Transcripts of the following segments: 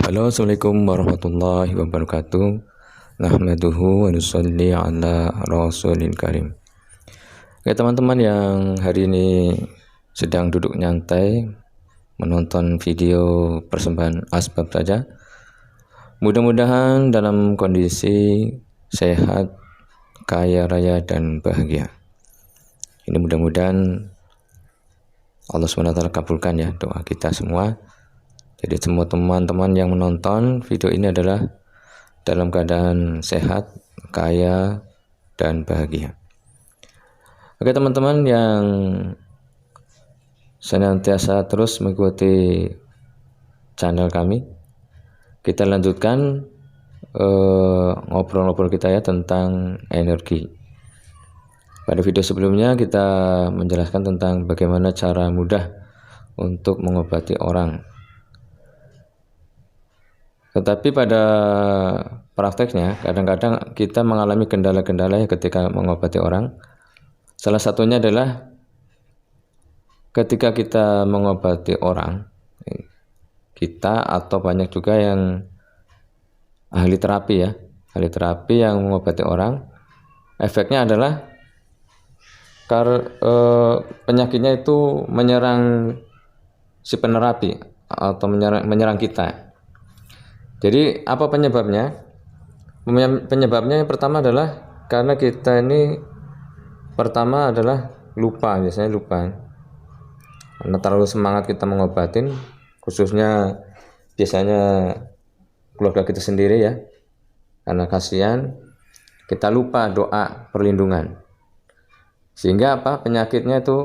Halo, assalamualaikum warahmatullahi wabarakatuh. Nahmaduhu wa nusalli ala rasulil karim. Oke teman-teman yang hari ini sedang duduk nyantai menonton video persembahan asbab saja, mudah-mudahan dalam kondisi sehat, kaya raya dan bahagia. Ini mudah-mudahan Allah SWT kabulkan ya doa kita semua. Jadi semua teman-teman yang menonton video ini adalah dalam keadaan sehat, kaya, dan bahagia. Oke teman-teman yang senantiasa terus mengikuti channel kami, kita lanjutkan ngobrol-ngobrol kita ya tentang energi. Pada video sebelumnya kita menjelaskan tentang bagaimana cara mudah untuk mengobati orang. Tetapi pada prakteknya kadang-kadang kita mengalami kendala-kendala ketika mengobati orang. Salah satunya adalah ketika kita mengobati orang, kita atau banyak juga yang ahli terapi yang mengobati orang, efeknya adalah penyakitnya itu menyerang si penerapi atau menyerang kita. Jadi apa penyebabnya? Penyebabnya yang pertama adalah karena kita ini pertama adalah biasanya lupa. Karena terlalu semangat kita mengobatin, khususnya biasanya keluarga kita sendiri ya. Karena kasihan, kita lupa doa perlindungan. Sehingga penyakitnya itu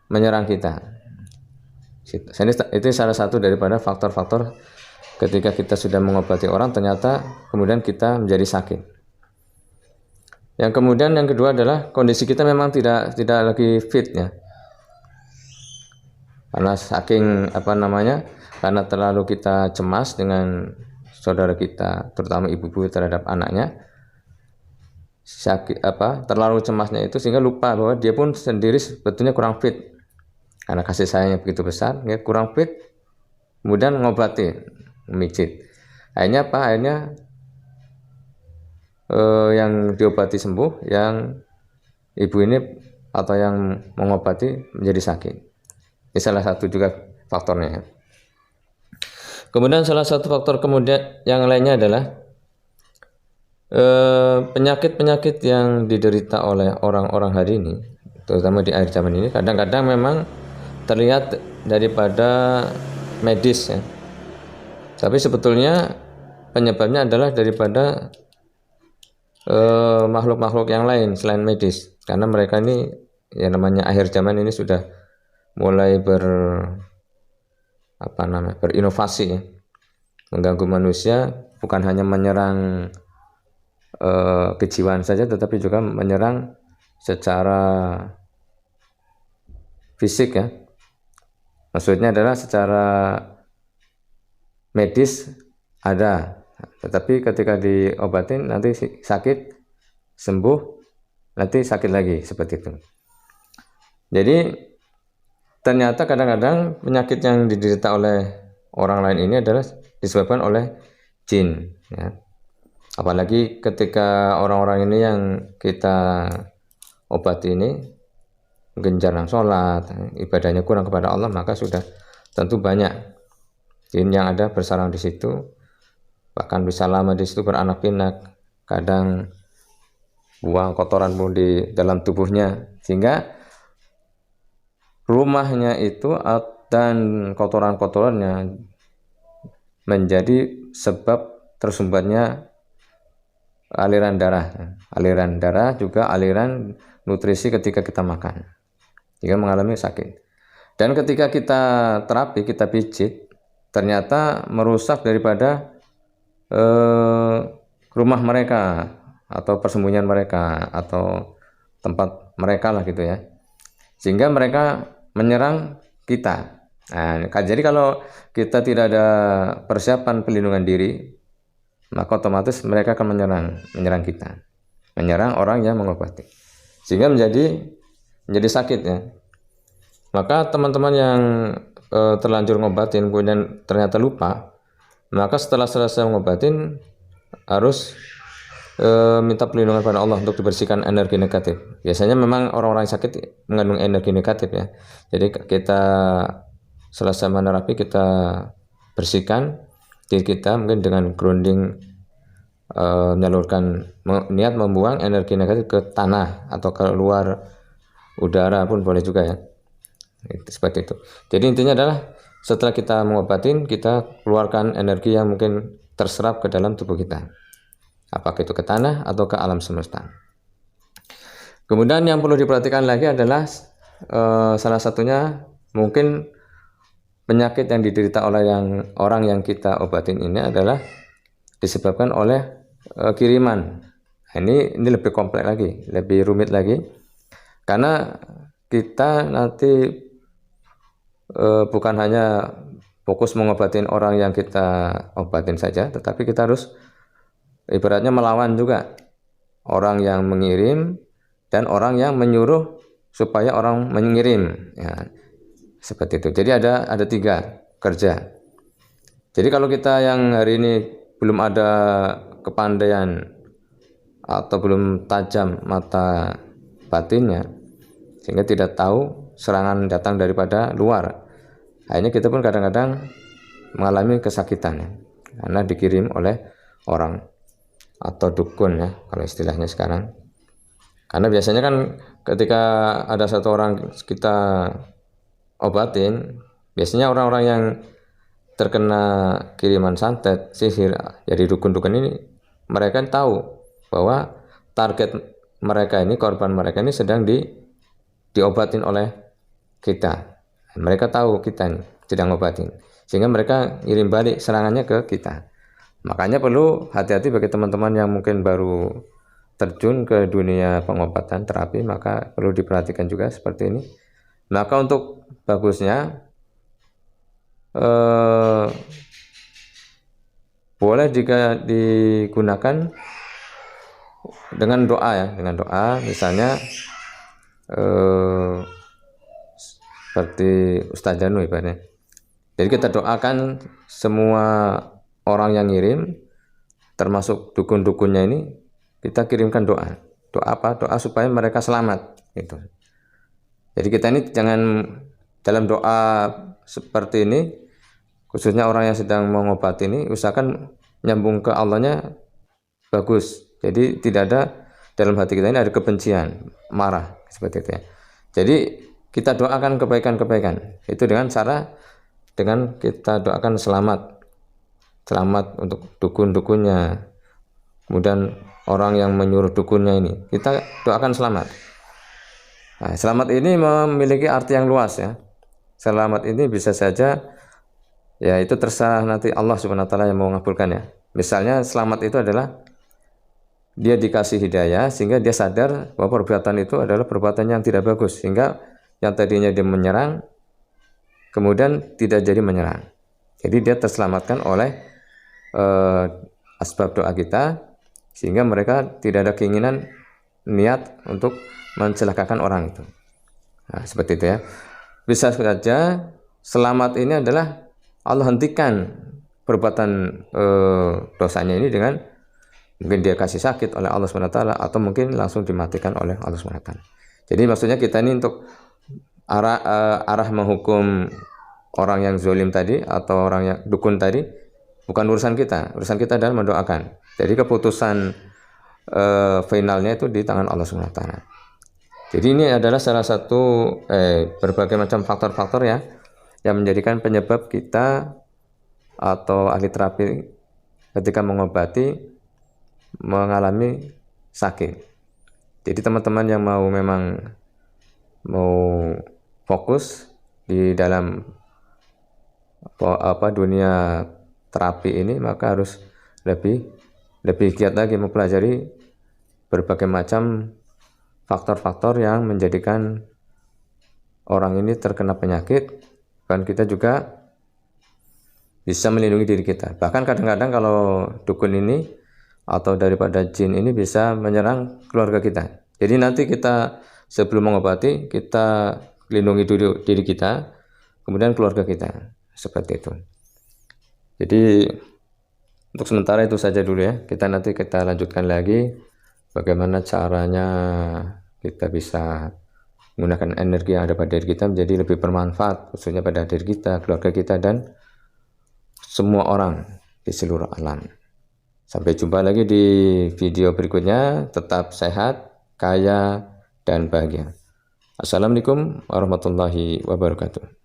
menyerang kita. Itu salah satu daripada faktor-faktor ketika kita sudah mengobati orang, ternyata kemudian kita menjadi sakit. Yang kedua adalah kondisi kita memang tidak lagi fit ya. Karena saking karena terlalu kita cemas dengan saudara kita, terutama ibu-ibu terhadap anaknya. Terlalu cemasnya itu sehingga lupa bahwa dia pun sendiri sebetulnya kurang fit. Karena kasih sayangnya begitu besar, ya kurang fit. Kemudian ngobati, memijit. Akhirnya yang diobati sembuh, yang ibu ini atau yang mengobati menjadi sakit. Ini salah satu juga faktornya. Kemudian salah satu faktor kemudian yang lainnya adalah penyakit-penyakit yang diderita oleh orang-orang hari ini, terutama di akhir zaman ini, kadang-kadang memang terlihat daripada medis ya. Tapi sebetulnya penyebabnya adalah daripada makhluk-makhluk yang lain selain medis. Karena mereka ini ya namanya akhir zaman ini sudah mulai berinovasi ya. Mengganggu manusia, bukan hanya menyerang kejiwaan saja, tetapi juga menyerang secara fisik ya. Maksudnya adalah secara medis ada, tetapi ketika diobatin nanti sakit, sembuh, nanti sakit lagi, seperti itu. Jadi ternyata kadang-kadang penyakit yang diderita oleh orang lain ini adalah disebabkan oleh jin ya. Apalagi ketika orang-orang ini yang kita obati ini mungkin jarang sholat, ibadahnya kurang kepada Allah, maka sudah tentu banyak jin yang ada bersarang di situ, bahkan bisa lama di situ beranak pinak, kadang buang kotoran pun di dalam tubuhnya, sehingga rumahnya itu dan kotoran-kotorannya menjadi sebab tersumbatnya aliran darah juga aliran nutrisi ketika kita makan, jika mengalami sakit. Dan ketika kita terapi, kita pijit, ternyata merusak daripada rumah mereka atau persembunyian mereka atau tempat mereka lah gitu ya, sehingga mereka menyerang kita. Nah, jadi kalau kita tidak ada persiapan pelindungan diri, maka otomatis mereka akan menyerang kita, menyerang orang yang mengobati, sehingga menjadi sakit ya. Maka teman-teman yang terlanjur ngobatin kemudian ternyata lupa, maka setelah selesai mengobatin harus minta perlindungan pada Allah untuk dibersihkan energi negatif. Biasanya memang orang-orang yang sakit mengandung energi negatif ya. Jadi kita selesai menerapi, kita bersihkan diri kita mungkin dengan grounding, menyalurkan niat membuang energi negatif ke tanah atau keluar udara pun boleh juga ya. Seperti itu. Jadi intinya adalah setelah kita mengobatin, kita keluarkan energi yang mungkin terserap ke dalam tubuh kita, apakah itu ke tanah atau ke alam semesta. Kemudian yang perlu diperhatikan lagi adalah salah satunya mungkin penyakit yang diderita oleh orang yang kita obatin ini adalah disebabkan oleh kiriman. Ini lebih kompleks lagi, lebih rumit lagi, karena kita nanti bukan hanya fokus mengobatin orang yang kita obatin saja, tetapi kita harus ibaratnya melawan juga orang yang mengirim dan orang yang menyuruh supaya orang mengirim ya, seperti itu. Jadi ada 3 kerja. Jadi kalau kita yang hari ini belum ada kepandaian atau belum tajam mata batinnya, sehingga tidak tahu serangan datang daripada luar, akhirnya kita pun kadang-kadang mengalami kesakitan karena dikirim oleh orang atau dukun ya kalau istilahnya sekarang. Karena biasanya kan ketika ada satu orang kita obatin, biasanya orang-orang yang terkena kiriman santet, sihir dari dukun-dukun ini, mereka tahu bahwa target mereka ini, korban mereka ini sedang diobatin oleh kita. Mereka tahu kita ini sedang ngobatin, sehingga mereka ngirim balik serangannya ke kita. Makanya perlu hati-hati bagi teman-teman yang mungkin baru terjun ke dunia pengobatan terapi, maka perlu diperhatikan juga seperti ini. Maka untuk bagusnya boleh jika digunakan dengan doa ya, dengan doa misalnya seperti Ustaz Janu ibaratnya. Jadi kita doakan semua orang yang ngirim, termasuk dukun-dukunnya ini, kita kirimkan doa. Doa apa? Doa supaya mereka selamat gitu. Jadi kita ini jangan dalam doa seperti ini, khususnya orang yang sedang mengobati ini, usahakan nyambung ke Allahnya bagus. Jadi tidak ada dalam hati kita ini ada kebencian, marah seperti itu ya. Jadi kita doakan kebaikan-kebaikan. Itu dengan cara dengan kita doakan selamat untuk dukun-dukunnya. Kemudian orang yang menyuruh dukunnya ini, kita doakan selamat. Nah, selamat ini memiliki arti yang luas ya. Selamat ini bisa saja ya itu terserah nanti Allah Subhanahu wa taala yang mau mengabulkan ya. Misalnya selamat itu adalah dia dikasih hidayah sehingga dia sadar bahwa perbuatan itu adalah perbuatan yang tidak bagus, sehingga yang tadinya dia menyerang kemudian tidak jadi menyerang. Jadi dia terselamatkan oleh asbab doa kita, sehingga mereka tidak ada keinginan niat untuk mencelakakan orang itu. Nah, seperti itu ya. Bisa saja selamat ini adalah Allah hentikan perbuatan dosanya ini dengan mungkin dia kasih sakit oleh Allah SWT, atau mungkin langsung dimatikan oleh Allah SWT. Jadi maksudnya kita ini untuk arah menghukum orang yang zalim tadi atau orang yang dukun tadi bukan urusan kita. Urusan kita adalah mendoakan. Jadi keputusan finalnya itu di tangan Allah SWT. Jadi ini adalah salah satu berbagai macam faktor-faktor ya yang menjadikan penyebab kita atau ahli terapi ketika mengobati mengalami sakit. Jadi teman-teman yang memang mau fokus di dalam dunia terapi ini, maka harus lebih giat lagi mempelajari berbagai macam faktor-faktor yang menjadikan orang ini terkena penyakit, dan kita juga bisa melindungi diri kita. Bahkan kadang-kadang kalau dukun ini atau daripada jin ini bisa menyerang keluarga kita. Jadi nanti kita sebelum mengobati, kita lindungi diri kita, kemudian keluarga kita, seperti itu. Jadi Untuk sementara itu saja dulu ya. Nanti kita lanjutkan lagi bagaimana caranya kita bisa menggunakan energi yang ada pada diri kita menjadi lebih bermanfaat, khususnya pada diri kita, keluarga kita, dan semua orang di seluruh alam. Sampai jumpa lagi di video berikutnya. Tetap sehat, kaya, dan bahagia. Assalamualaikum warahmatullahi wabarakatuh.